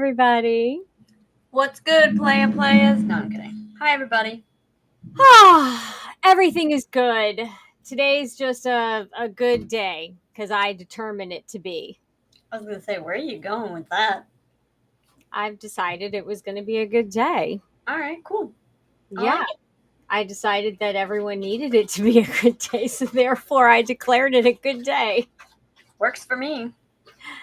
everybody. What's good, players? No, I'm kidding. Hi, everybody. Everything is good. Today's just a good day because I determined it to be. I was gonna say, where are you going with that? I've decided it was going to be a good day. All right, cool. I Yeah, like it. I decided that everyone needed it to be a good day, so therefore I declared it a good day. Works for me.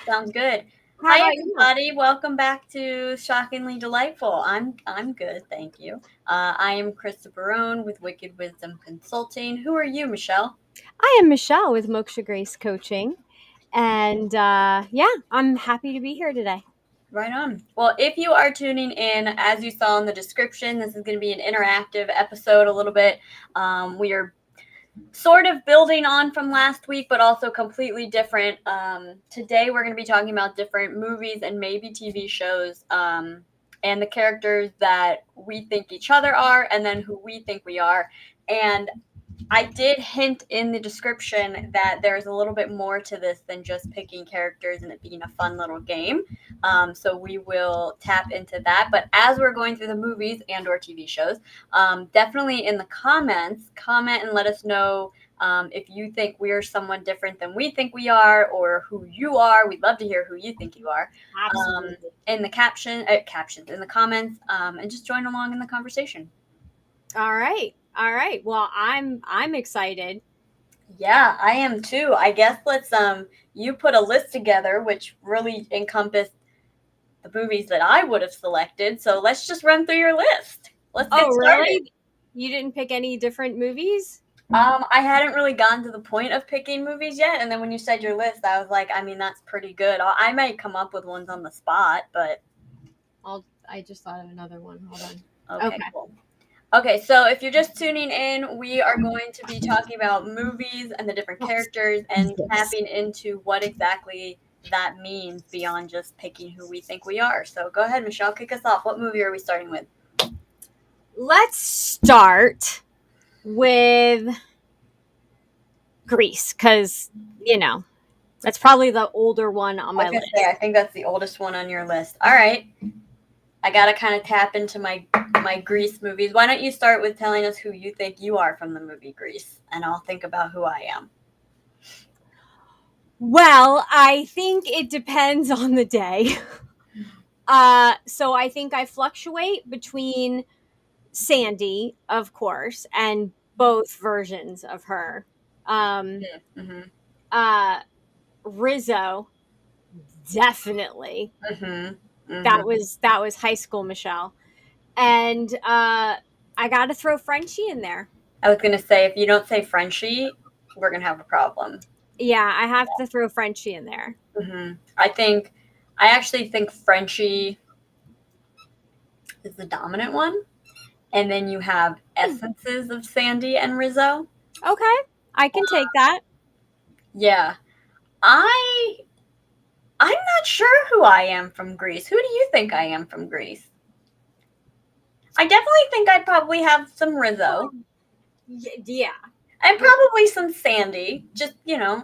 Sounds good. How Hi, about you? everybody. Welcome back to Shockingly Delightful. I'm good, thank you. I am Krista Barone with Wicked Wisdom Consulting. Who are you, Michelle? I am Michelle with Moksha Grace Coaching, and yeah, I'm happy to be here today. Right on. Well, if you are tuning in, as you saw in the description, this is going to be an interactive episode a little bit. We are sort of building on from last week, but also completely different. Today, we're going to be talking about different movies and maybe TV shows and the characters that we think each other are and then who we think we are. And I did hint in the description that there's a little bit more to this than just picking characters and it being a fun little game. So we will tap into that. But as we're going through the movies and or TV shows, definitely in the comments, comment and let us know if you think we're someone different than we think we are or who you are. We'd love to hear who you think you are. Absolutely. In the captions, in the comments, and just join along in the conversation. All right. All right. Well, I'm excited. Yeah, I am too. I guess let's you put a list together which really encompassed the movies that I would have selected. So let's just run through your list. Let's get started. Really? You didn't pick any different movies? I hadn't really gotten to the point of picking movies yet, and then when you said your list, I was like, I mean, that's pretty good. I might come up with ones on the spot, but I just thought of another one. Hold on. okay. Cool. Okay, so if you're just tuning in, we are going to be talking about movies and the different characters and tapping into what exactly that means beyond just picking who we think we are. So go ahead, Michelle, kick us off. What movie are we starting with? Let's start with Grease, because, that's probably the older one on my list. I think that's the oldest one on your list. All right. I got to kind of tap into my Grease movies. Why don't you start with telling us who you think you are from the movie Grease, and I'll think about who I am. Well, I think it depends on the day. So I think I fluctuate between Sandy, of course, and both versions of her. Rizzo, definitely. That was High School Michelle. And I got to throw Frenchie in there. I was going to say, if you don't say Frenchie, we're going to have a problem. Yeah, I have to throw Frenchie in there. I actually think Frenchie is the dominant one. And then you have essences of Sandy and Rizzo. Okay, I can take that. Yeah. I'm not sure who I am from Grease. Who do you think I am from Grease? I definitely think I'd probably have some Rizzo. Yeah. And probably some Sandy. Just, Yeah.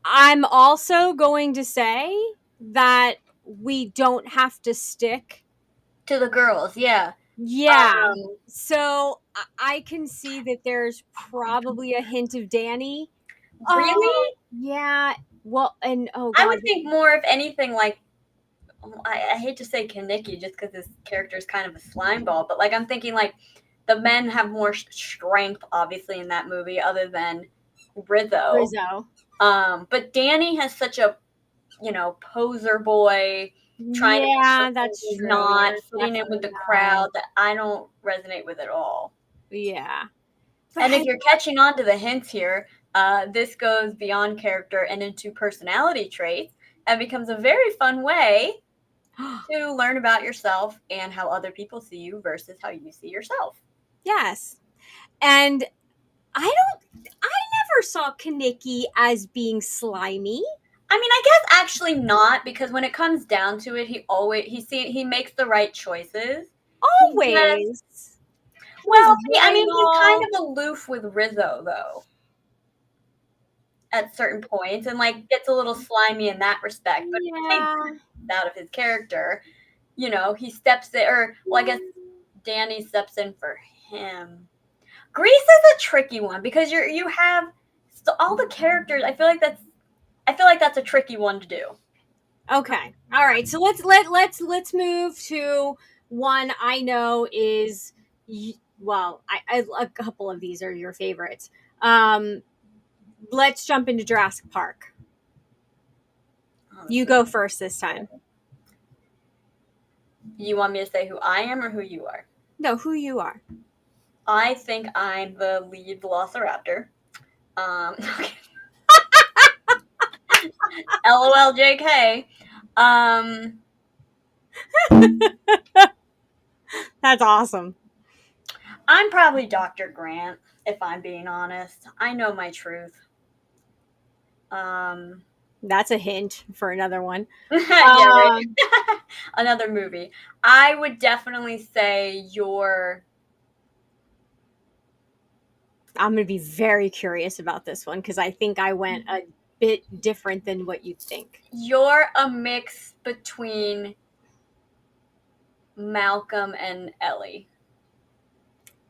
I'm also going to say that we don't have to stick to the girls. Yeah. Yeah. So I can see that there's probably a hint of Danny. Really? Yeah. Well, and oh God. I would think more, if anything, like, I hate to say Kaneki just because his character is kind of a slime ball, but I'm thinking the men have more strength, obviously, in that movie, other than Rizzo. But Danny has such a, poser boy, trying to that's not fitting in with the crowd, that I don't resonate with at all. Yeah. And if you're catching on to the hints here, this goes beyond character and into personality traits and becomes a very fun way to learn about yourself and how other people see you versus how you see yourself. Yes. And I never saw Kaneki as being slimy. I mean, I guess actually not, because when it comes down to it, he makes the right choices. Always. Well, I mean, he's kind of aloof with Rizzo, though. at certain points and like gets a little slimy in that respect. But Yeah. out of his character, you know, he steps in, or well, I guess Danny steps in for him. Grease is a tricky one because you have all the characters. I feel like that's a tricky one to do. Okay. All right. So let's move to one I know is well, I a couple of these are your favorites. Let's jump into Jurassic Park. You go first this time. You want me to say who I am or who you are? No, who you are. I think I'm the lead Velociraptor. LOL JK. That's awesome. I'm probably Dr. Grant, if I'm being honest. I know my truth. That's a hint for another one. Yeah, right. Another movie. I would definitely say I'm going to be very curious about this one because I think I went a bit different than what you'd think. You're a mix between Malcolm and Ellie.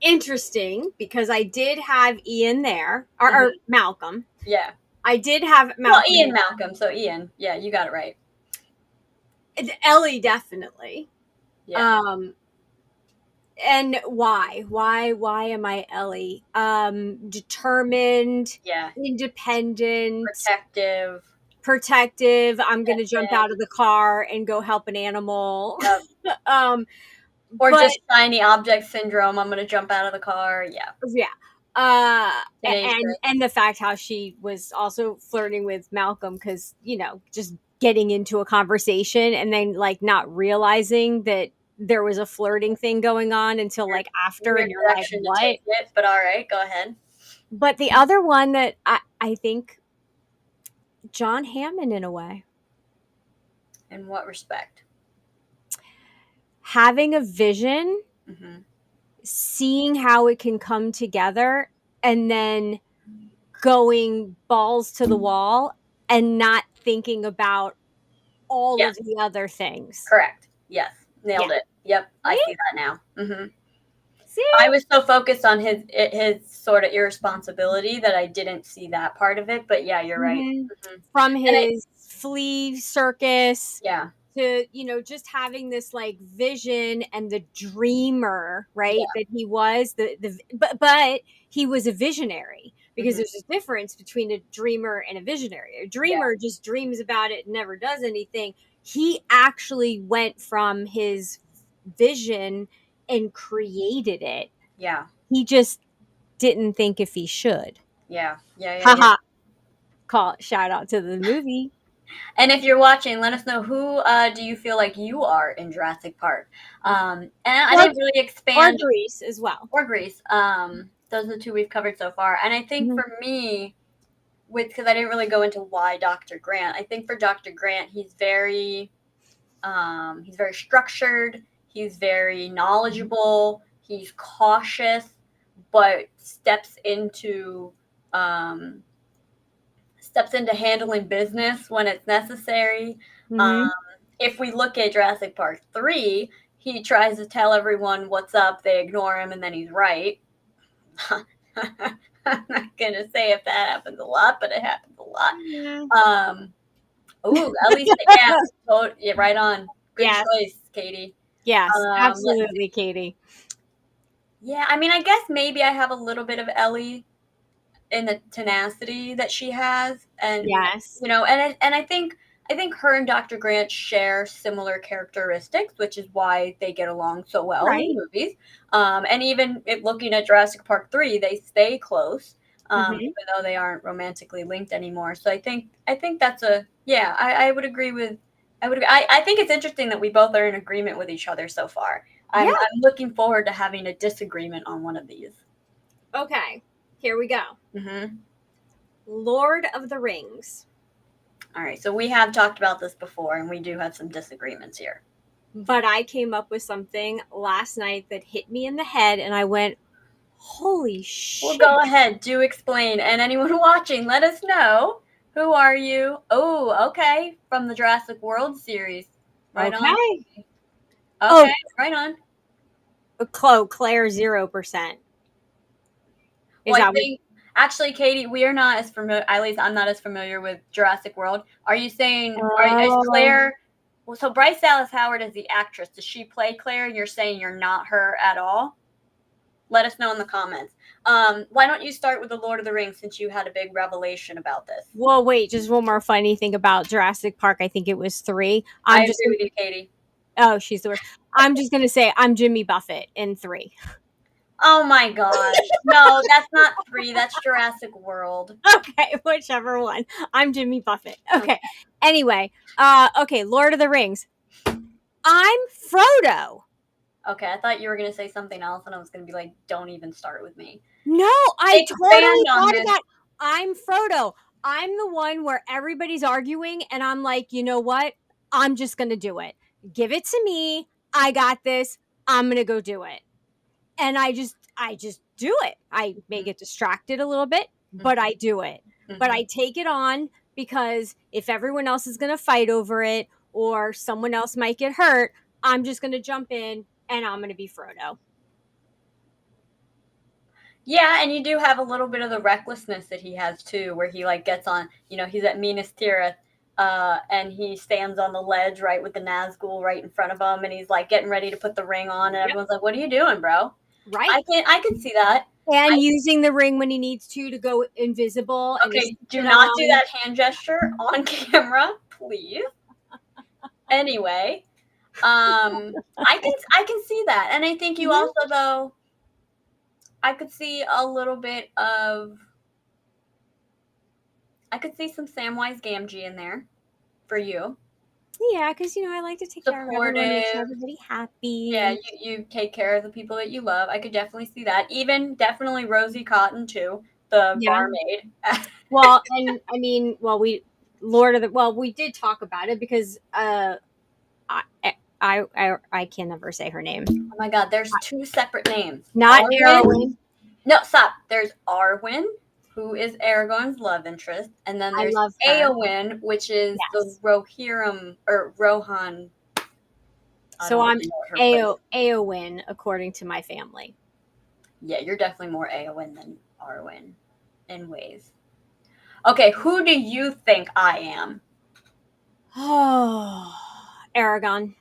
Interesting, because I did have Ian there, or Malcolm. Yeah. I did have Malcolm. Well, Ian Malcolm, so Ian. Yeah, you got it right. Ellie, definitely. Yeah. And why? Why am I Ellie? Determined. Yeah. Independent. Protective. I'm going to jump out of the car and go help an animal. Yep. Or just shiny object syndrome. I'm going to jump out of the car. Yeah. Yeah. And the fact how she was also flirting with Malcolm because, you know, just getting into a conversation and then like not realizing that there was a flirting thing going on until like after, and you're like, what? But all right, go ahead. But the other one that I think John Hammond in a way. In what respect? Having a vision, seeing how it can come together, and then going balls to the wall and not thinking about all of the other things. Correct. Yes. Nailed it. Yep. I see that now. See? I was so focused on his sort of irresponsibility that I didn't see that part of it. But yeah, you're right. From his flea circus. Yeah. To, you know, just having this like vision and the dreamer, right? Yeah. That he was but he was a visionary because there's a difference between a dreamer and a visionary. A dreamer just dreams about it and never does anything. He actually went from his vision and created it. Yeah. He just didn't think if he should. Yeah. Haha. Shout out to the movie. And if you're watching, let us know who do you feel like you are in Jurassic Park. And I didn't really expand. Or Grease as well. Or Grease. Those are the two we've covered so far. And I think for me, because I didn't really go into why Dr. Grant. I think for Dr. Grant, he's very structured. He's very knowledgeable. He's cautious, but steps into handling business when it's necessary. If we look at Jurassic Park 3, he tries to tell everyone what's up. They ignore him, and then he's right. I'm not going to say if that happens a lot, but it happens a lot. At least, yeah, right on. Good choice, Katie. Yes, absolutely, Katie. Yeah, I mean, I guess maybe I have a little bit of Ellie in the tenacity that she has, and you know, and I think her and Dr. Grant share similar characteristics, which is why they get along so well in the movies. And even looking at Jurassic Park 3, they stay close, even though they aren't romantically linked anymore. So I think that's I would agree with. I think it's interesting that we both are in agreement with each other so far. I'm looking forward to having a disagreement on one of these. Okay. Here we go. Lord of the Rings. All right. So we have talked about this before, and we do have some disagreements here. But I came up with something last night that hit me in the head, and I went, Holy shit. Well, go ahead. Do explain. And anyone watching, let us know. Who are you? Oh, okay. From the Jurassic World series. Right on. Okay. Okay, right on. Claire 0%. Well, I think, actually, Katie, we are not as familiar, at least I'm not as familiar with Jurassic World. Are you saying, is Claire, well, so Bryce Dallas Howard is the actress. Does she play Claire? You're saying you're not her at all? Let us know in the comments. Why don't you start with The Lord of the Rings since you had a big revelation about this? Well, wait, just one more funny thing about Jurassic Park. I think it was 3. I agree with you, Katie. Oh, she's the worst. I'm just going to say I'm Jimmy Buffett in 3. Oh my God. No, that's not 3. That's Jurassic World. Okay, whichever one. I'm Jimmy Buffett. Okay. Anyway, okay, Lord of the Rings. I'm Frodo. Okay, I thought you were going to say something else, and I was going to be like, don't even start with me. No, I totally thought of that. I'm Frodo. I'm the one where everybody's arguing, and I'm like, you know what? I'm just going to do it. Give it to me. I got this. I'm going to go do it. And I just do it. I may get distracted a little bit, but I do it. But I take it on because if everyone else is going to fight over it or someone else might get hurt, I'm just going to jump in and I'm going to be Frodo. Yeah, and you do have a little bit of the recklessness that he has too, where he like gets on, he's at Minas Tirith, and he stands on the ledge right with the Nazgul right in front of him, and he's like getting ready to put the ring on, and everyone's like, "What are you doing, bro?" Right. I can see that. And using the ring when he needs to go invisible. Okay, do not do that hand gesture on camera, please. Anyway, I can see that, and I think you also though. I could see a little bit of. I could see some Samwise Gamgee in there, for you. Yeah, because I like to take care of everyone, make sure everybody happy. Yeah, you take care of the people that you love. I could definitely see that. Even definitely Rosie Cotton too, the barmaid. Well, and I mean, we did talk about it because I can never say her name. Oh my God, there's 2 separate names. Not Arwen. No, stop. There's Arwen, who is Aragorn's love interest, and then there's Eowyn, which is the Rohirrim or Rohan. So I'm Eowyn, according to my family. Yeah, you're definitely more Eowyn than Arwen in ways. Okay, who do you think I am? Oh, Aragorn.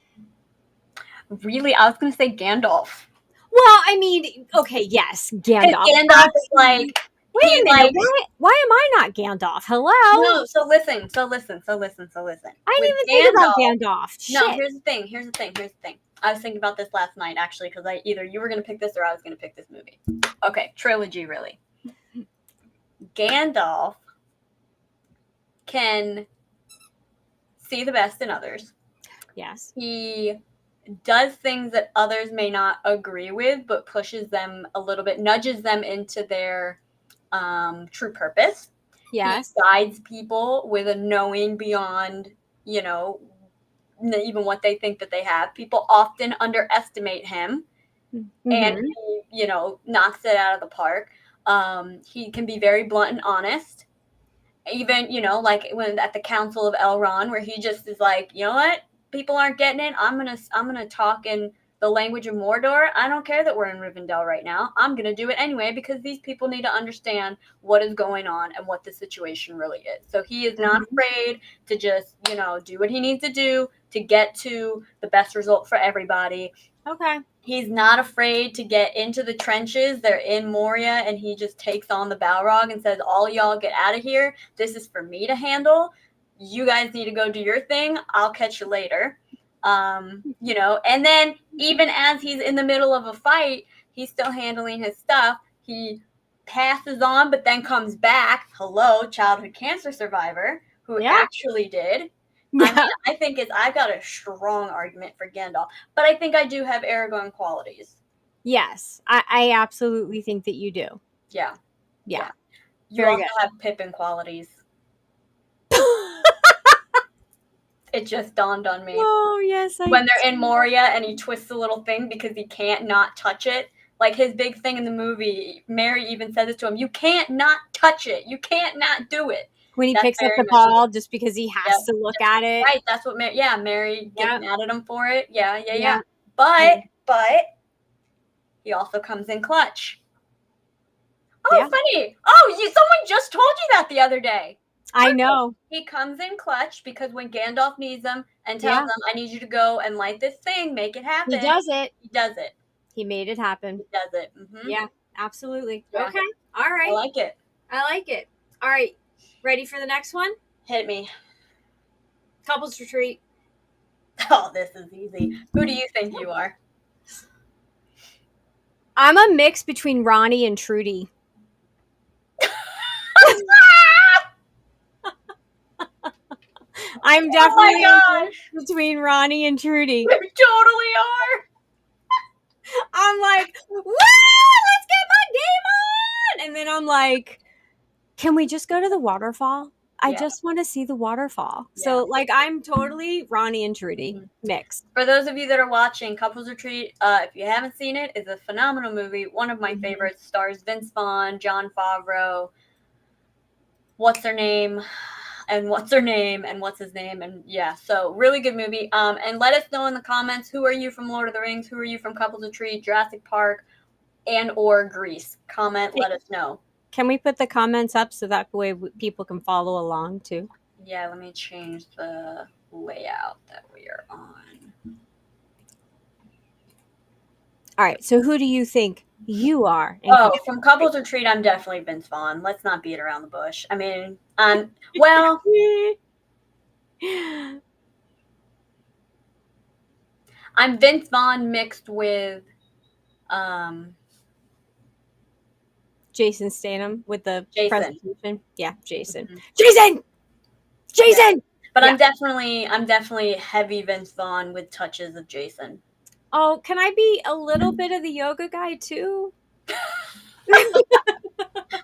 Really? I was going to say Gandalf. Well, I mean, okay, yes, Gandalf. Gandalf is like... Wait a minute, why am I not Gandalf? Hello? No, so listen. I didn't even think about Gandalf. Shit. No, here's the thing. I was thinking about this last night, actually, because either you were going to pick this or I was going to pick this movie. Okay, trilogy, really. Gandalf can see the best in others. Yes. He does things that others may not agree with, but pushes them a little bit, nudges them into their true purpose. Yes. He guides people with a knowing beyond, even what they think that they have. People often underestimate him, and he, knocks it out of the park. He can be very blunt and honest. Even, like when at the Council of Elrond, where he just is like, you know what? People aren't getting it. I'm gonna talk in the language of Mordor. I don't care that we're in Rivendell right now. I'm gonna do it anyway because these people need to understand what is going on and what the situation really is. So he is not afraid to just, do what he needs to do to get to the best result for everybody. Okay. He's not afraid to get into the trenches. They're in Moria, and he just takes on the Balrog and says, all y'all get out of here. This is for me to handle. You guys need to go do your thing. I'll catch you later. And then even as he's in the middle of a fight, he's still handling his stuff. He passes on, but then comes back. Hello, childhood cancer survivor, who actually did. Yeah. I think I've got a strong argument for Gandalf, but I think I do have Aragorn qualities. Yes, I absolutely think that you do. Yeah. You Very also have Pippin qualities. It just dawned on me. Oh, yes. When they're in Moria and he twists a little thing because he can't not touch it, Like his big thing in the movie, Mary even says it to him, you can't not touch it. You can't not do it. When he That's picks up very the much ball just because he has Yep. to look at it. Right, that's what Mary gets Yep. mad at him for it. Yeah. Yeah. But he also comes in clutch. Oh, Yeah. funny. Oh, someone just told you that the other day. I know. He comes in clutch because when Gandalf needs him and tells Yeah. him, I need you to go and light this thing, make it happen. He does it. He does it. He made it happen. He does it. Mm-hmm. Yeah, absolutely. Yeah. Okay. All right. I like it. I like it. All right. Ready for the next one? Hit me. Couples retreat. Oh, this is easy. Who do you think you are? I'm a mix between Ronnie and Trudy. I'm definitely between Ronnie and Trudy. You totally are. I'm like, woo, let's get my game on. And then I'm like, can we just go to the waterfall? I just want to see the waterfall. Yeah. So, like, I'm totally Ronnie and Trudy mixed. For those of you that are watching, Couples Retreat, if you haven't seen it, is a phenomenal movie. One of my favorites. Stars Vince Vaughn, Jon Favreau, what's her name, and what's her name, and what's his name, and yeah, so really good movie. And let us know in the comments, who are you from Lord of the Rings? Who are you from Couples Retreat, Jurassic Park, and or Grease? Comment, let us know. Can we put the comments up so that way people can follow along too? Yeah, let me change the layout that we are on. All right, so who do you think you are? From Couples Retreat, I'm definitely Vince Vaughn. Let's not beat around the bush. I mean, well, I'm Vince Vaughn mixed with Jason Statham with the presentation. Yeah, Jason. Mm-hmm. Jason! Yeah. But I'm definitely heavy Vince Vaughn with touches of Jason. Oh, can I be a little bit of the yoga guy too?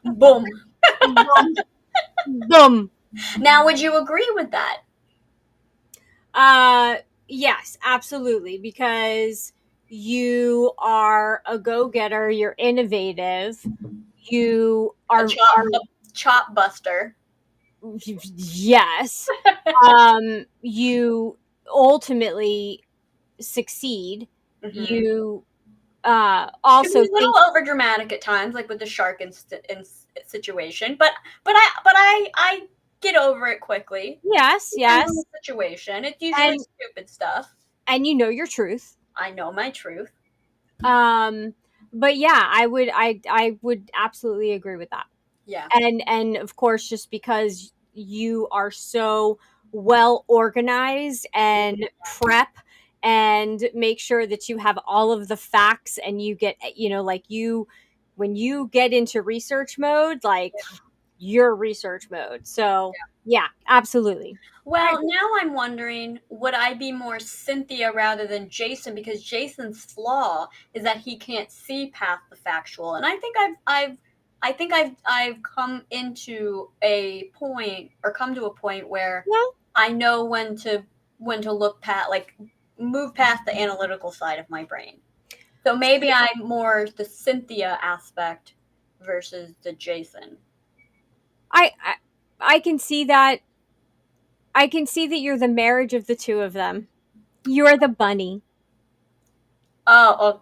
Boom. Boom. Boom. Now, would you agree with that? Yes, absolutely. Because you are a go-getter, you're innovative, you are a chop buster. Yes. You ultimately succeed. Mm-hmm. You also a little over dramatic at times, like with the shark in situation, but I get over it quickly. Yes. The situation, it's usually stupid stuff, and you know your truth. I know my truth. But yeah, I would absolutely agree with that. Yeah. And of course, just because you are so well organized and prep and make sure that you have all of the facts, and you get, like when you get into research mode, like your research mode. So yeah, absolutely. Well, now I'm wondering, would I be more Cynthia rather than Jason? Because Jason's flaw is that he can't see past the factual, and I think I've come into a point, or come to a point where I know when to look past, like move past the analytical side of my brain. So maybe I'm more the Cynthia aspect versus the Jason. I can see that. I can see that you're the marriage of the two of them. You're the bunny. Oh!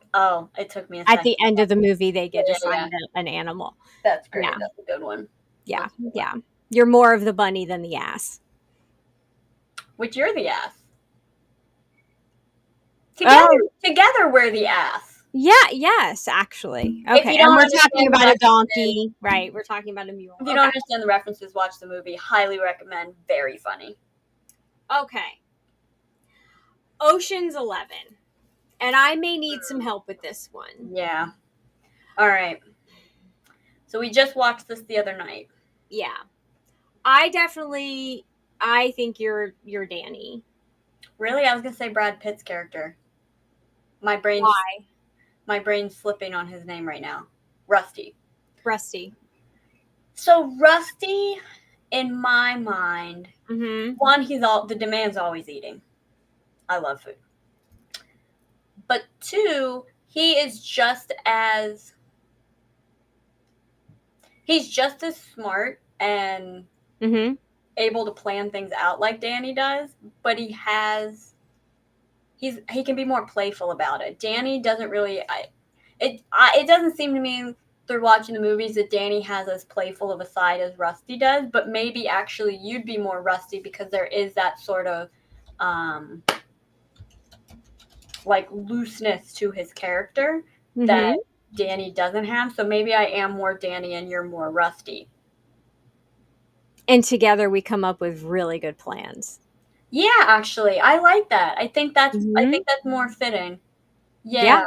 It took me a second. At the end of the movie, they get assigned an animal. That's great. Yeah. That's a good one. Yeah, yeah. You're more of the bunny than the ass. Which you're the ass. Together we're the ass. Yeah, yes, actually. Okay, and we're talking about a donkey, right? We're talking about a mule. If you don't understand the references, watch the movie. Highly recommend. Very funny. Okay. Ocean's 11. And I may need some help with this one. Yeah. All right. So we just watched this the other night. Yeah. I think you're Danny. Really? I was going to say Brad Pitt's character. My brain's slipping on his name right now. Rusty. So Rusty, in my mind, one, the man's always eating. I love food. But two, he is he's just as smart and Mm-hmm. able to plan things out like Danny does, but he can be more playful about it. Danny doesn't really. It doesn't seem to me through watching the movies that Danny has as playful of a side as Rusty does. But maybe actually you'd be more Rusty because there is that sort of like looseness to his character that Mm-hmm. Danny doesn't have. So maybe I am more Danny and you're more Rusty. And together we come up with really good plans. Yeah, actually, I like that. I Mm-hmm. think that's more fitting. Yeah. Yeah.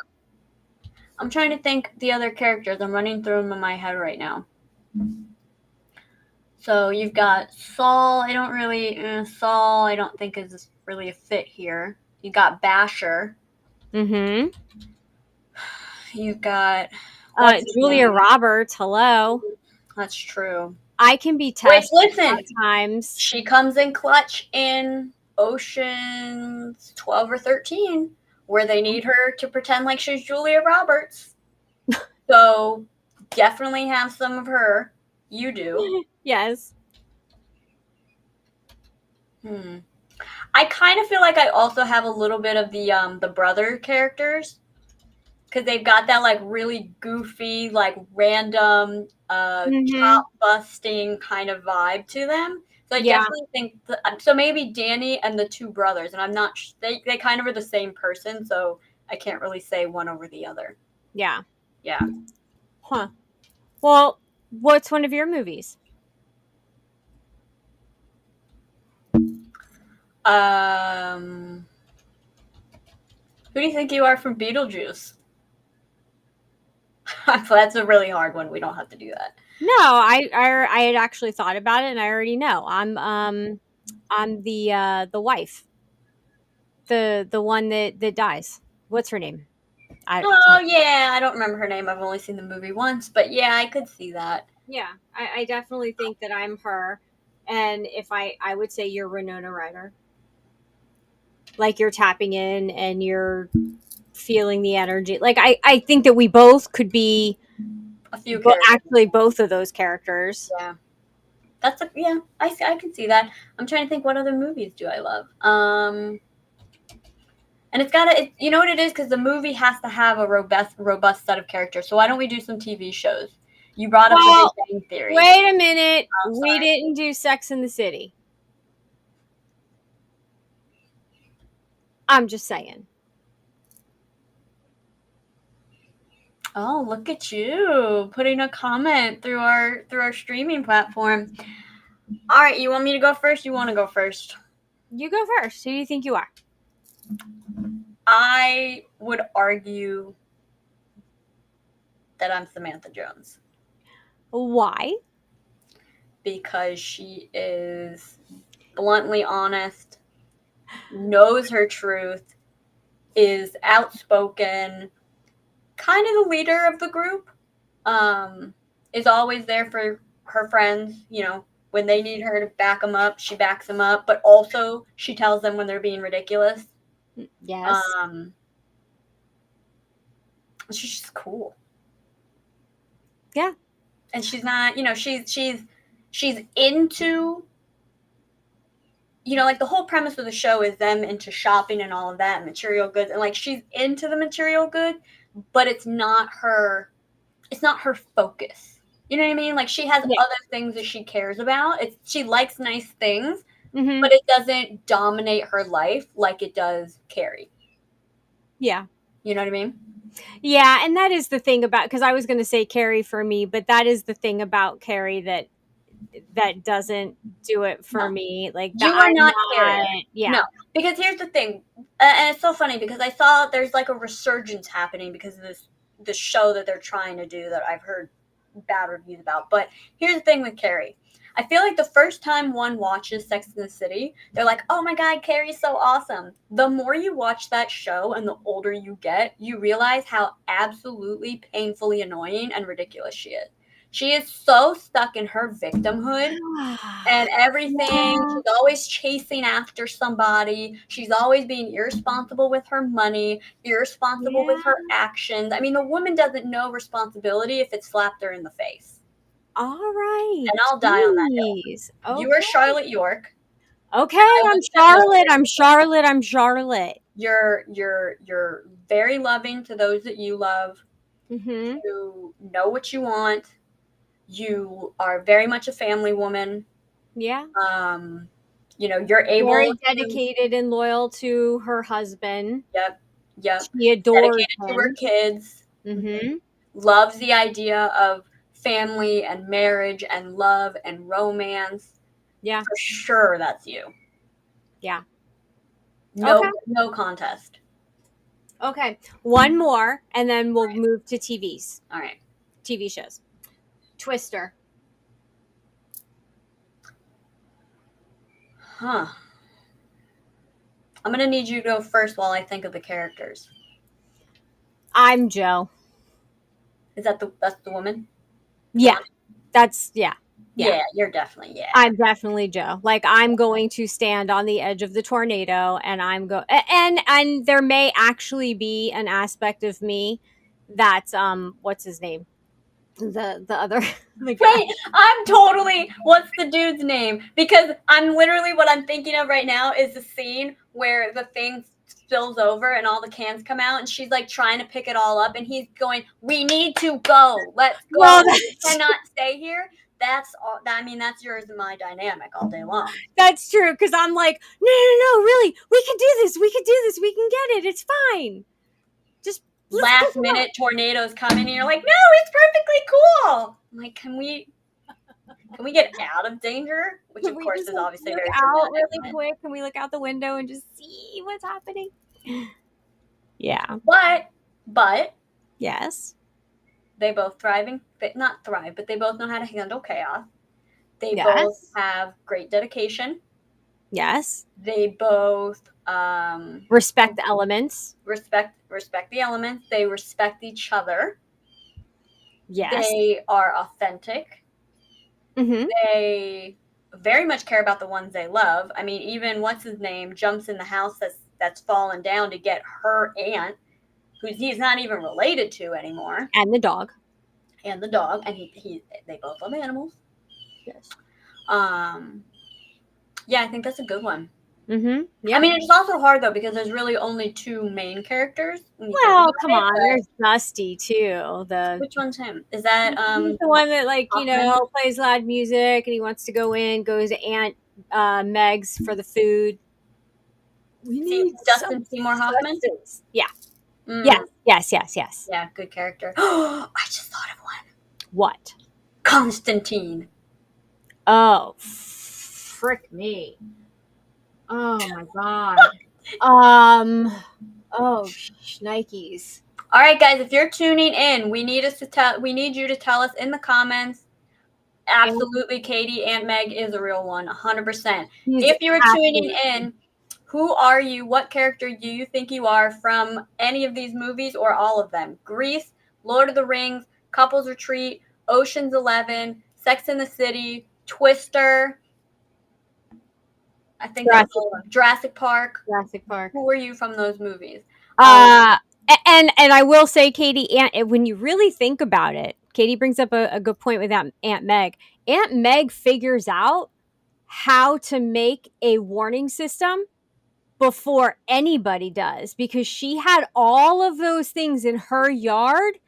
I'm trying to think the other characters. I'm running through them in my head right now. So you've got Saul. Saul. I don't think is really a fit here. You got Basher. Mm-hmm. You've got what's his Julia name? Roberts, hello. That's true. I can be Which tested listen, sometimes. she comes in clutch in Ocean's 12 or 13, where they need her to pretend like she's Julia Roberts. So definitely have some of her. You do. Yes. I kind of feel like I also have a little bit of the brother characters because they've got that like really goofy, like random, Mm-hmm. chop busting kind of vibe to them. So I Yeah. definitely think so. Maybe Danny and the two brothers, and I'm not. They kind of are the same person, so I can't really say one over the other. Yeah. Yeah. Huh. Well, what's one of your movies? Um, who do you think you are from Beetlejuice? That's a really hard one. We don't have to do that. No, I had actually thought about it and I already know. I'm the wife. The one that dies. What's her name? I Oh yeah, I don't remember her name. I've only seen the movie once, but yeah, I could see that. Yeah, I definitely think that I'm her. And if I would say you're Winona Ryder. Like you're tapping in and you're feeling the energy. Like I think that we both could be A few characters. actually both of those characters. Yeah, yeah. I can see that. I'm trying to think what other movies do I love. And it's gotta. You know what it is because the movie has to have a robust set of characters. So why don't we do some TV shows? You brought up The Big Well, Bang Theory. wait a minute. I'm We sorry. didn't do Sex in the City. I'm just saying. Oh, look at you putting a comment through our streaming platform. All right, you want me to go first? You want to go first? You go first. Who do you think you are? I would argue that I'm Samantha Jones Why? because she is bluntly honest, knows her truth, is outspoken, kind of the leader of the group, is always there for her friends, when they need her to back them up, she backs them up, but also she tells them when they're being ridiculous. Yes. She's just cool. Yeah. And she's not, she's into, like the whole premise of the show is them into shopping and all of that, material goods, and like she's into the material good, but it's not her focus. You know what I mean? Like she has Yeah. other things that she cares about. She likes nice things, Mm-hmm. but it doesn't dominate her life like it does Carrie. Yeah. You know what I mean? Yeah, and that is the thing about because I was going to say Carrie for me, but that is the thing about Carrie that doesn't do it for me. Like that, You are not Carrie. Yeah. No, because here's the thing, and it's so funny because I saw there's like a resurgence happening because of this show that they're trying to do that I've heard bad reviews about. But here's the thing with Carrie. I feel like the first time one watches Sex and the City, they're like, oh my God, Carrie's so awesome. The more you watch that show and the older you get, you realize how absolutely painfully annoying and ridiculous she is. She is so stuck in her victimhood and everything. Yeah. She's always chasing after somebody. She's always being irresponsible with her money, irresponsible with her actions. I mean, the woman doesn't know responsibility if it slapped her in the face. All right. And I'll die on that hill. Jeez. Okay. You are Charlotte York. Okay, I I'm was Charlotte. Charlotte. I'm Charlotte. You're very loving to those that you love. Mm-hmm. You know what you want. You are very much a family woman. Yeah. You know, you're able Very dedicated and loyal to her husband. Yep. She adores Dedicated to her him. kids. Mm-hmm. Loves the idea of family and marriage and love and romance. Yeah. For sure, that's you. Yeah. No contest. Okay. One more, and then we'll move to TVs. All right. TV shows. Twister. Huh. I'm gonna need you to go first while I think of the characters. I'm Joe. Is that's the woman? Yeah. That's yeah. Yeah, you're definitely I'm definitely Joe. Like, I'm going to stand on the edge of the tornado, and and there may actually be an aspect of me that's what's his name? The other the guy. Wait, I'm totally what's the dude's name? Because I'm literally what I'm thinking of right now is the scene where the thing spills over and all the cans come out and she's like trying to pick it all up and he's going, "We need to go. Let's go. Well, We cannot stay here." That's all. I mean, that's yours and my dynamic all day long. That's true, because I'm like, no, really, we can do this. We can do this. We can get it. It's fine. Just last minute tornadoes coming and you're like, no, it's perfectly cool. I'm like, can we get out of danger? Which of course is obviously very out really quick. Can we look out the window and just see what's happening? Yeah. But yes. They both not thrive, but they both know how to handle chaos. They Yes. both have great dedication. Yes. They both respect the elements. Respect the elements. They respect each other. Yes. They are authentic. Mm-hmm. They very much care about the ones they love. I mean, even what's his name jumps in the house that's fallen down to get her aunt, who he's not even related to anymore, and the dog, and they both love animals. Yes. Yeah, I think that's a good one. Mm-hmm. Yeah. I mean, it's also hard though because there's really only two main characters. Well, come on, there's Dusty too. Which one's him? Is that he's the one that Hoffman? Plays loud music and he wants to goes to Aunt Meg's for the food. We need Dustin Seymour Hoffman. Yeah. Mm. Yes. Yeah, good character. I just thought of one. What? Constantine. Oh, frick me. Oh my god. Oh, shnikes. All right, guys, if you're tuning in, we need you to tell us in the comments. Absolutely, Katie, Aunt Meg is a real one, 100%. If you were tuning in, who are you? What character do you think you are from any of these movies or all of them? Grease, Lord of the Rings, Couples Retreat, Ocean's 11, Sex and the City, Twister. I think that's all of them. Jurassic Park. Who were you from those movies? And I will say, Katie, when you really think about it, Katie brings up a good point with Aunt Meg. Aunt Meg figures out how to make a warning system before anybody does, because she had all of those things in her yard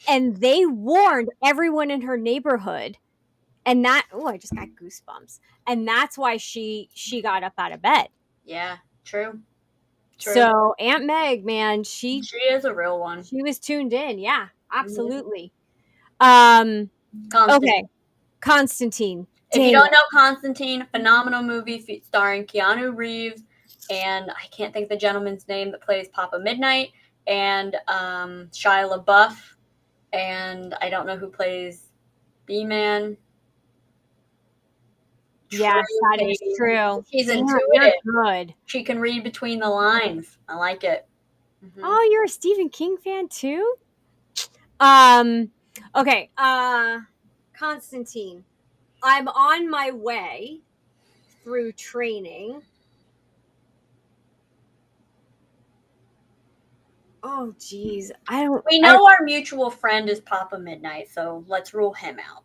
and they warned everyone in her neighborhood. And I just got goosebumps. And that's why she got up out of bed. Yeah, true. So Aunt Meg, man, she is a real one. She was tuned in. Yeah, absolutely. Okay. Constantine. If you don't know Constantine, phenomenal movie starring Keanu Reeves and I can't think of the gentleman's name that plays Papa Midnight, and Shia LaBeouf, and I don't know who plays B-Man. Yes, that is true. She's intuitive. Good. She can read between the lines. I like it. Mm-hmm. Oh, you're a Stephen King fan too? Okay. Constantine, I'm on my way through training. Oh, geez. We know our mutual friend is Papa Midnight, so let's rule him out.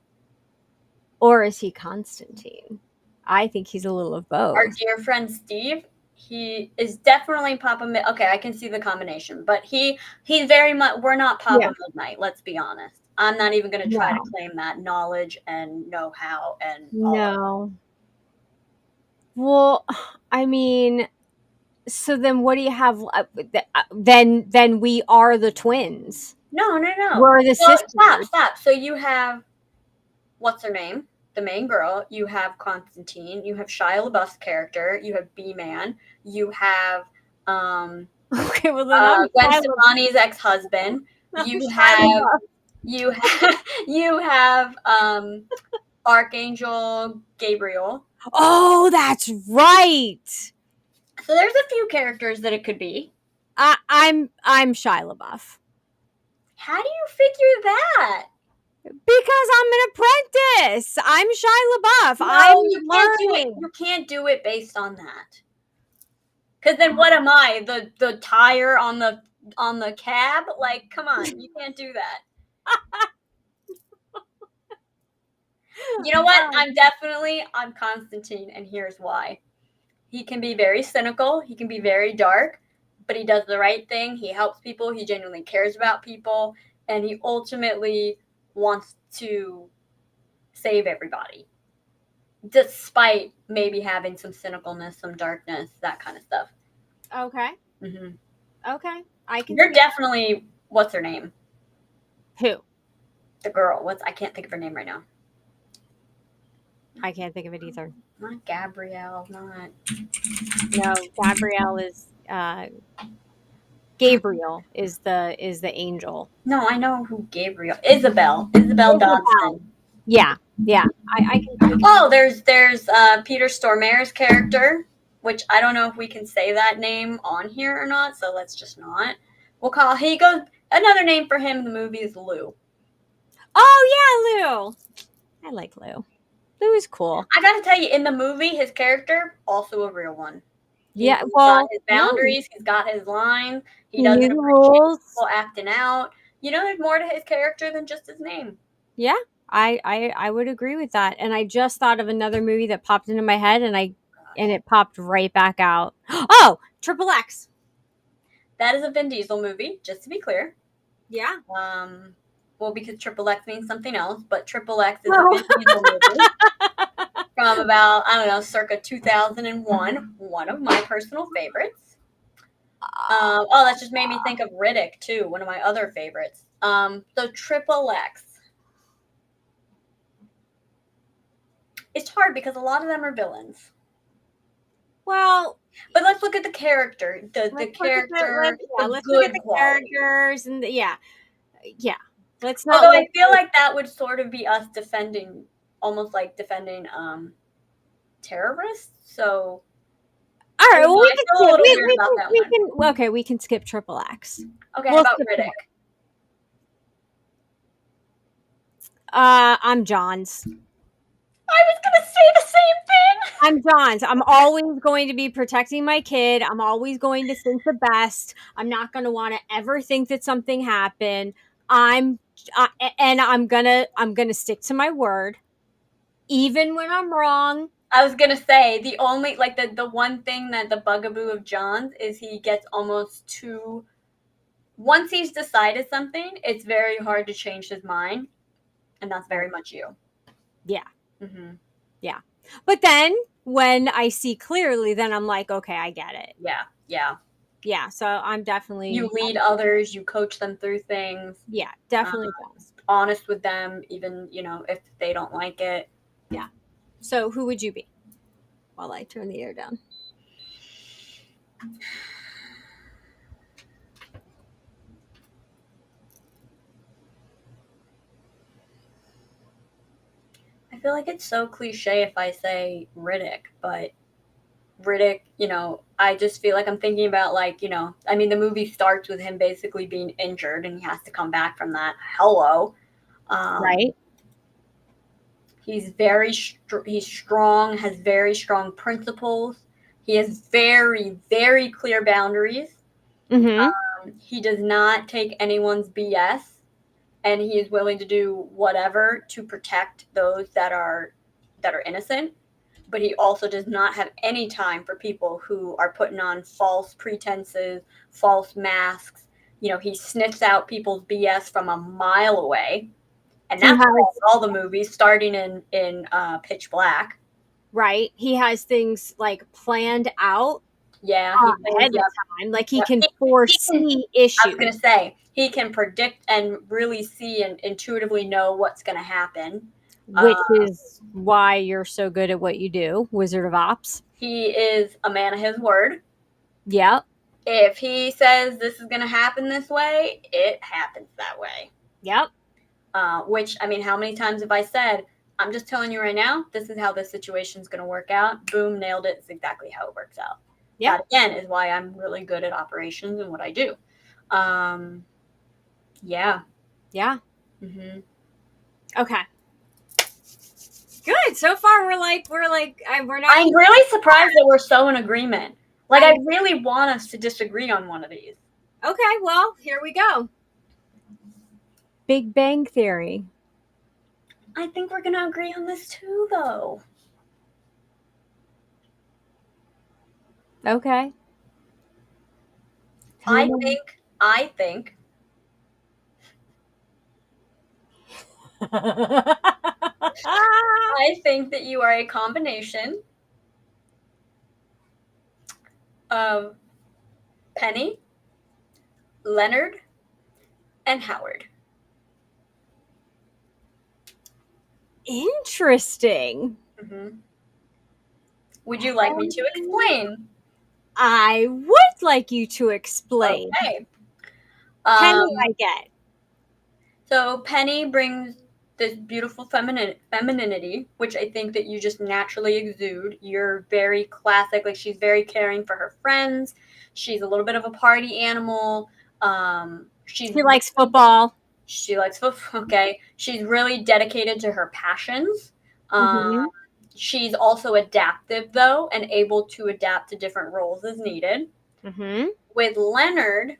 Or is he Constantine? I think he's a little of both. Our dear friend Steve, he is definitely Papa Midnight. Okay, I can see the combination, but he's very much, we're not Papa Midnight, let's be honest. I'm not even going to try to claim that knowledge and know-how and all no. Well, I mean, so then what do you have? Then we are the twins. No. We're the sisters. Stop. So you have, what's her name? The main girl. You have Constantine. You have Shia LaBeouf's character. You have B-Man. You have okay, well then Gwen Stefani's ex-husband. You have Archangel Gabriel. Oh, that's right. So there's a few characters that it could be. I'm Shia LaBeouf. How do you figure that? Because I'm an apprentice. I'm Shia LaBeouf. No, you can't do it based on that. Because then what am I? The tire on the cab? Like, come on, you can't do that. You know what? I'm Constantine, and here's why. He can be very cynical. He can be very dark, but he does the right thing. He helps people. He genuinely cares about people, and he ultimately wants to save everybody, despite maybe having some cynicalness, some darkness, that kind of stuff. Okay. Mm-hmm. Okay. You're definitely, what's her name? Who? The girl. I can't think of her name right now. I can't think of it either. Not Gabrielle. Not. No, Gabrielle is. Gabriel is the angel. No, I know who Gabriel. Isabel Dodson. Yeah. I can. Oh, there's Peter Stormare's character, which I don't know if we can say that name on here or not, so let's just not. He goes, another name for him in the movie is Lou. Oh yeah, Lou. I like Lou. Lou is cool. I gotta tell you, in the movie, his character, also a real one. He's got his boundaries, he's got his lines, he doesn't appreciate people acting out. You know, there's more to his character than just his name. Yeah, I would agree with that. And I just thought of another movie that popped into my head, and it popped right back out. Oh, Triple X. That is a Vin Diesel movie, just to be clear. Yeah. Well, because Triple X means something else, but Triple X is a Vin Diesel movie from about, I don't know, circa 2001. One of my personal favorites. That just made me think of Riddick, too. One of my other favorites. So Triple X. It's hard because a lot of them are villains. Well, but let's look at the character. Let's look at the characters and yeah. Let's not. Although I feel like that would sort of be us defending, almost like defending terrorists. So. All right. Well, we can skip Triple X. Okay. How about Riddick? I'm John's. I was going to say the same thing. I'm John's. I'm always going to be protecting my kid. I'm always going to think the best. I'm not going to want to ever think that something happened. I'm gonna stick to my word, even when I'm wrong. I was gonna say the only the one thing that the bugaboo of John's is he gets almost too. Once he's decided something, it's very hard to change his mind, and that's very much you. Yeah. Mm-hmm. Yeah. But then when I see clearly, then I'm like, okay, I get it. Yeah. So I'm definitely. You lead others. You coach them through things. Yeah, definitely. Honest with them, even if they don't like it. Yeah. So who would you be? While I turn the air down. I feel like it's so cliche if I say Riddick, but Riddick, I just feel like I'm thinking about the movie starts with him basically being injured and he has to come back from that. Hello. Right. He's he's strong, has very strong principles. He has very, very clear boundaries. Mm-hmm. He does not take anyone's BS, and he is willing to do whatever to protect those that are innocent. But he also does not have any time for people who are putting on false pretenses, false masks. You know, he sniffs out people's BS from a mile away, and He that's has all the movies, starting in Pitch Black. right. He has things like planned out Yeah, he knows. ahead of Yeah, time. Like he yeah. can He can. foresee I was gonna issues, say he can predict and really see and intuitively know what's gonna happen. which is why you're so good at what you do, Wizard of Ops. He is a man of his word. Yep. If he says this is going to happen this way, it happens that way. Yep. Which, I mean, how many times have I said, I'm just telling you right now, this is how this situation is going to work out. Boom, nailed it. It's exactly how it works out. Yep. That, again, is why I'm really good at operations and what I do. Yeah. Yeah. Mm-hmm. Okay. Good. So far, we're not. I'm really surprised that we're so in agreement. Like, I really want us to disagree on one of these. Okay. Well, here we go. Big Bang Theory. I think we're going to agree on this too, though. Okay. I think I think that you are a combination of Penny, Leonard, and Howard. Interesting. Mm-hmm. Would you like me to explain? I would like you to explain. Okay. Penny, I get. So Penny brings this beautiful femininity, which I think that you just naturally exude. You're very classic. Like, she's very caring for her friends. She's a little bit of a party animal. She likes football. She likes football. Okay. She's really dedicated to her passions. Mm-hmm. She's also adaptive, though, and able to adapt to different roles as needed. Mm-hmm. With Leonard,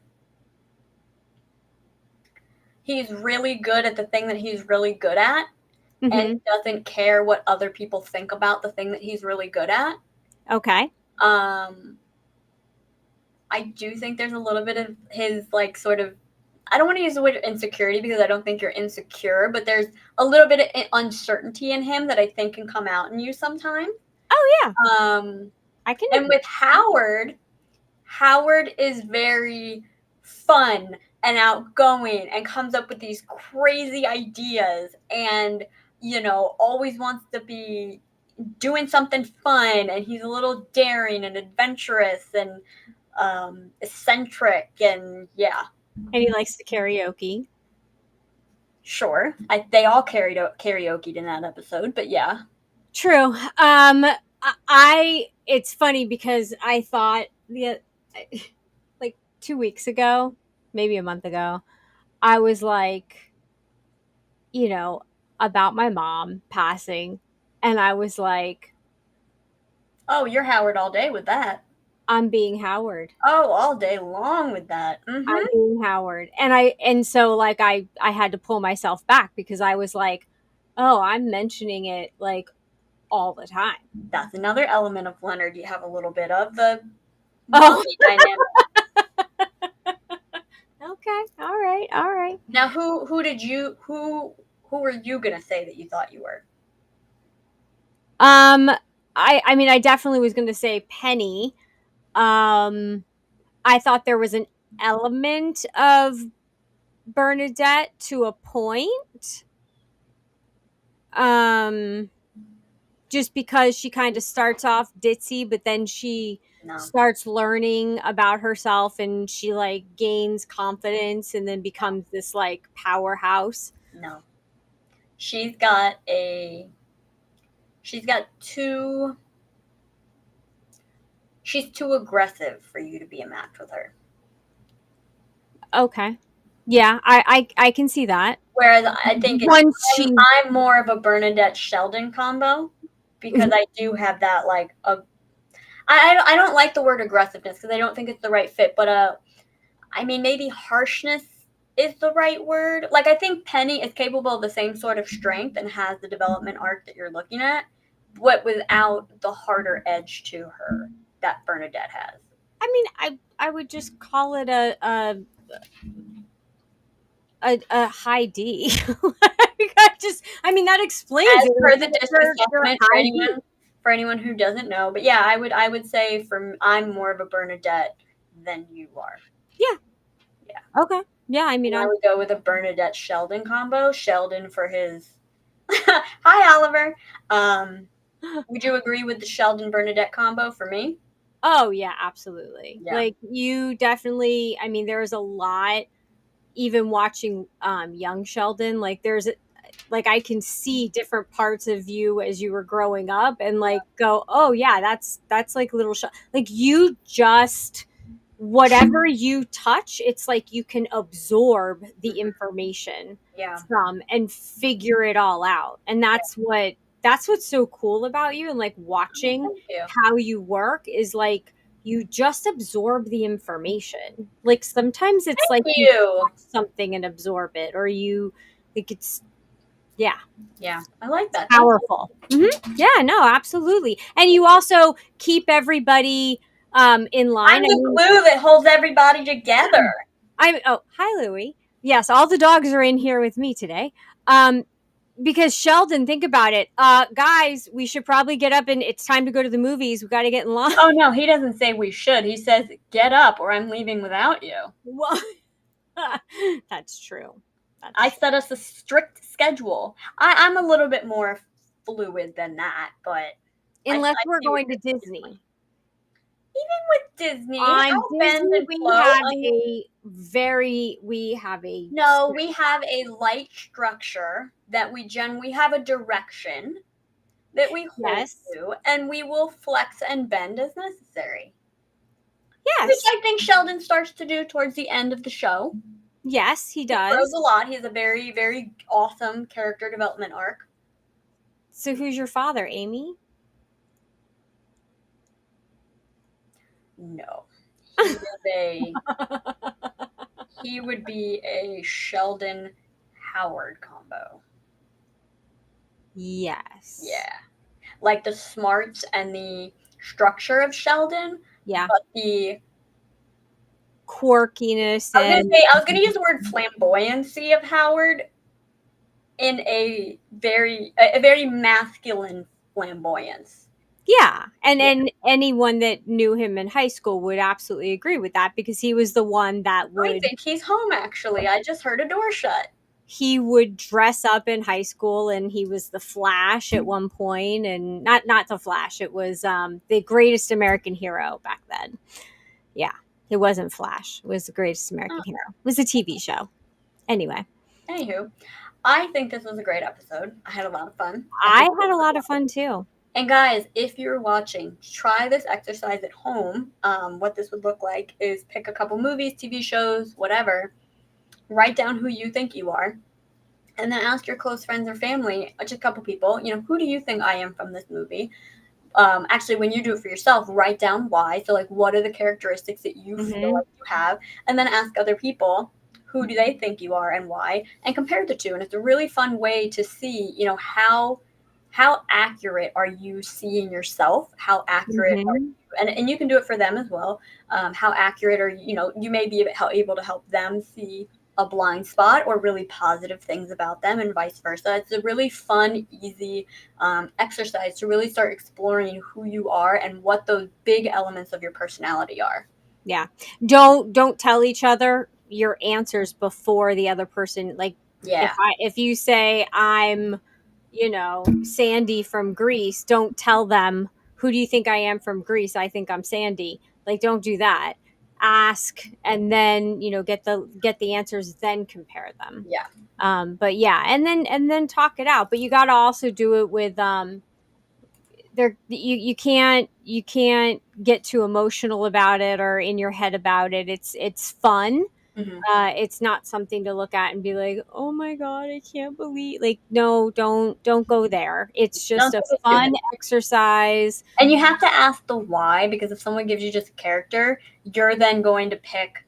he's really good at the thing that he's really good at, Mm-hmm. and doesn't care what other people think about the thing that he's really good at. Okay. I do think there's a little bit of his, like, sort of, I don't want to use the word insecurity because I don't think you're insecure, but there's a little bit of uncertainty in him that I think can come out in you sometimes. Oh yeah. I can. And with Howard is very fun and outgoing and comes up with these crazy ideas and, you know, always wants to be doing something fun, and he's a little daring and adventurous and eccentric, and yeah. And he likes to karaoke. Sure. They all karaoke in that episode, but yeah. True. It's funny because I thought like 2 weeks ago, maybe a month ago, I was like, you know, about my mom passing, and I was like, oh, you're Howard all day with that. I'm being Howard. Oh, all day long with that. Mm-hmm. I'm being Howard. And so like I had to pull myself back because I was like, oh, I'm mentioning it like all the time. That's another element of Leonard you have a little bit of, the dynamic. Okay. All right. Now who were you gonna say that you thought you were? I mean, I definitely was gonna say Penny. I thought there was an element of Bernadette to a point. Just because she kind of starts off ditzy, but then she starts learning about herself and she like gains confidence and then becomes this like powerhouse. No. She's got she's too aggressive for you to be a match with her. Okay. Yeah, I can see that. Whereas I think Once she, I'm more of a Bernadette Sheldon combo because I do have that like I don't like the word aggressiveness because I don't think it's the right fit, but I mean maybe harshness is the right word. Like I think Penny is capable of the same sort of strength and has the development arc that you're looking at, but without the harder edge to her that Bernadette has. I mean, I would just call it a high D. I mean, that explains As it. per the You're disassessment high D. for anyone who doesn't know, but yeah, I would say I'm more of a Bernadette than you are. Yeah. Yeah. Okay. Yeah. I mean, And I would go with a Bernadette Sheldon combo. Sheldon for his hi Oliver. Would you agree with the Sheldon Bernadette combo for me? oh yeah, absolutely. Yeah. Like you definitely. I mean, there's a lot. Even watching young Sheldon, like like I can see different parts of you as you were growing up, and like go, oh yeah, that's like little like you just whatever you touch, it's like you can absorb the information Yeah. from and figure it all out. And that's what's so cool about you, and like watching Thank you. how you work is like you just absorb the information. Like sometimes it's like Thank you you. watch something and absorb it, or you like it's yeah, Yeah. I like that. Thank you. powerful. Yeah, no, absolutely. And you also keep everybody in line. I'm I the mean, glue that holds everybody together. oh, hi Louie. Yes, all the dogs are in here with me today. Um, because Sheldon, think about it. Guys, we should probably get up and it's time to go to the movies. We got to get in line. Oh no, he doesn't say we should. He says get up or I'm leaving without you. Well, that's true. I set us a strict schedule. I'm a little bit more fluid than that, but Unless I we're see what going to Disney. even with Disney, On I'll bend Disney, and flow. we have a No, we have a light structure that we have a direction that we hold yes, to, and we will flex and bend as necessary. Which yes, I think Sheldon starts to do towards the end of the show. yes, he He grows does. a lot. He has a very, very awesome character development arc. So who's your father, Amy? No. He would be a Sheldon Howard combo. Yes. Yeah. Like the smarts and the structure of Sheldon, Yeah. but the Quirkiness I and was gonna use the word flamboyancy of Howard in a very masculine flamboyance. yeah. And anyone that knew him in high school would absolutely agree with that because he was the one that I would think he's home actually. I just heard a door shut. he would dress up in high school and he was the Flash at one point, and not the Flash, it was the greatest American hero back then. Yeah. It wasn't Flash. It was the greatest American hero. It was a TV show. Anyway. Anywho, I think this was a great episode. I had a lot of fun. I had a lot of fun too. And guys, if you're watching, try this exercise at home. What this would look like is pick a couple movies, TV shows, whatever. Write down who you think you are. And then ask your close friends or family, just a couple people, who do you think I am from this movie? Actually, when you do it for yourself, write down why. So, like, what are the characteristics that you feel like you have? And then ask other people, who do they think you are and why? And compare the two. And it's a really fun way to see, how accurate are you seeing yourself? How accurate are you? And you can do it for them as well. How accurate are you? You may be able to help them see a blind spot or really positive things about them and vice versa. It's a really fun, easy exercise to really start exploring who you are and what those big elements of your personality are. Yeah. Don't tell each other your answers before the other person. Like, yeah, if you say I'm, Sandy from Greece, don't tell them, who do you think I am from Greece? I think I'm Sandy. Like, don't do that. Ask and then get the answers, then compare them. Yeah. But yeah, and then talk it out. But you got to also do it with you can't get too emotional about it or in your head about it. It's fun. It's not something to look at and be like, oh my God, I can't believe, like, no, don't go there. It's just Don't a take it too fun big. exercise. And you have to ask the why, because if someone gives you just a character, you're then going to pick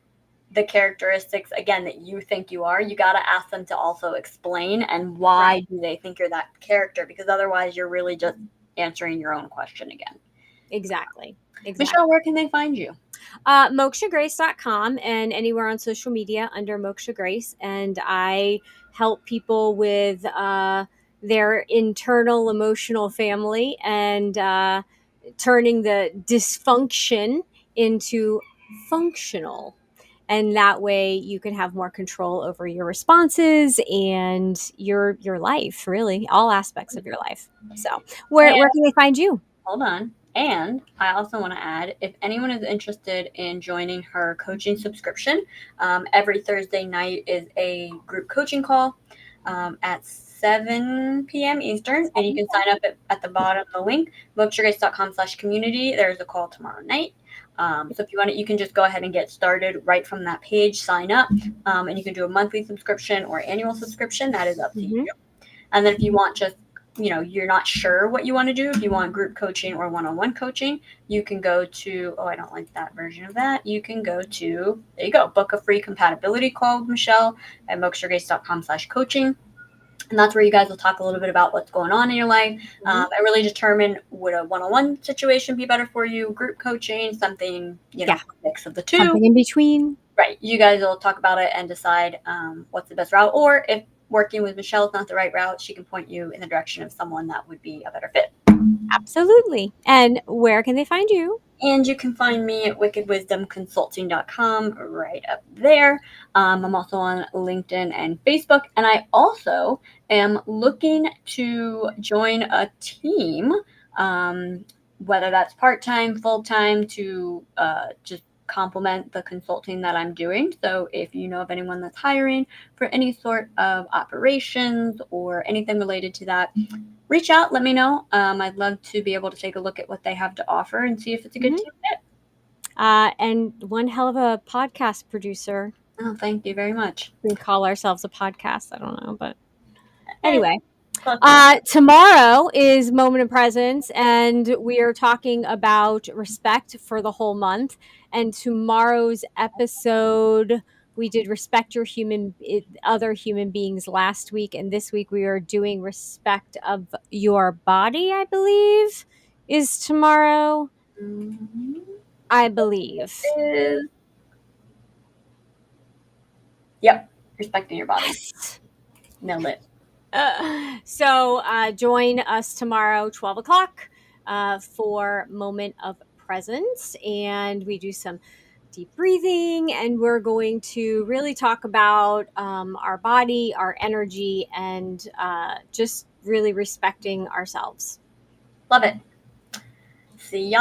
the characteristics again that you think you are. You got to ask them to also explain and why do they think you're that character, because otherwise you're really just answering your own question again. Exactly. Michelle, where can they find you? MokshaGrace.com and anywhere on social media under Moksha Grace. And I help people with their internal emotional family and turning the dysfunction into functional. And that way you can have more control over your responses and your life, really, all aspects of your life. So where can they find you? Hold on. And I also want to add, if anyone is interested in joining her coaching subscription, every Thursday night is a group coaching call at 7 p.m. Eastern. And you can sign up at the bottom of the link, mokshagrace.com/community. There's a call tomorrow night. So if you want it, you can just go ahead and get started right from that page, sign up, and you can do a monthly subscription or annual subscription. That is up to you. And then if you want just, you're not sure what you want to do, if you want group coaching or one-on-one coaching, you can go to, I don't like that version of that. You can go to, there you go, book a free compatibility call with Michelle at mokshagrace.com/coaching. And that's where you guys will talk a little bit about what's going on in your life. I really determine, would a one-on-one situation be better for you, group coaching, something, mix of the two. Something in between. Right. You guys will talk about it and decide what's the best route. Or if working with Michelle is not the right route, she can point you in the direction of someone that would be a better fit. Absolutely. And where can they find you? And you can find me at wickedwisdomconsulting.com right up there. I'm also on LinkedIn and Facebook. And I also am looking to join a team, whether that's part-time, full-time, to just complement the consulting that I'm doing. So if you know of anyone that's hiring for any sort of operations or anything related to that, reach out, let me know. I'd love to be able to take a look at what they have to offer and see if it's a good team fit. And one hell of a podcast producer. Oh, thank you very much. We call ourselves a podcast. I don't know, but anyway. Tomorrow is Moment of Presence, and we are talking about respect for the whole month. And tomorrow's episode, we did respect your other human beings last week, and this week we are doing respect of your body, I believe, is tomorrow. I believe. Yep, respecting your body. Nailed it. So join us tomorrow, 12 o'clock, for Moment of Presence. And we do some deep breathing, and we're going to really talk about our body, our energy, and just really respecting ourselves. Love it. See y'all.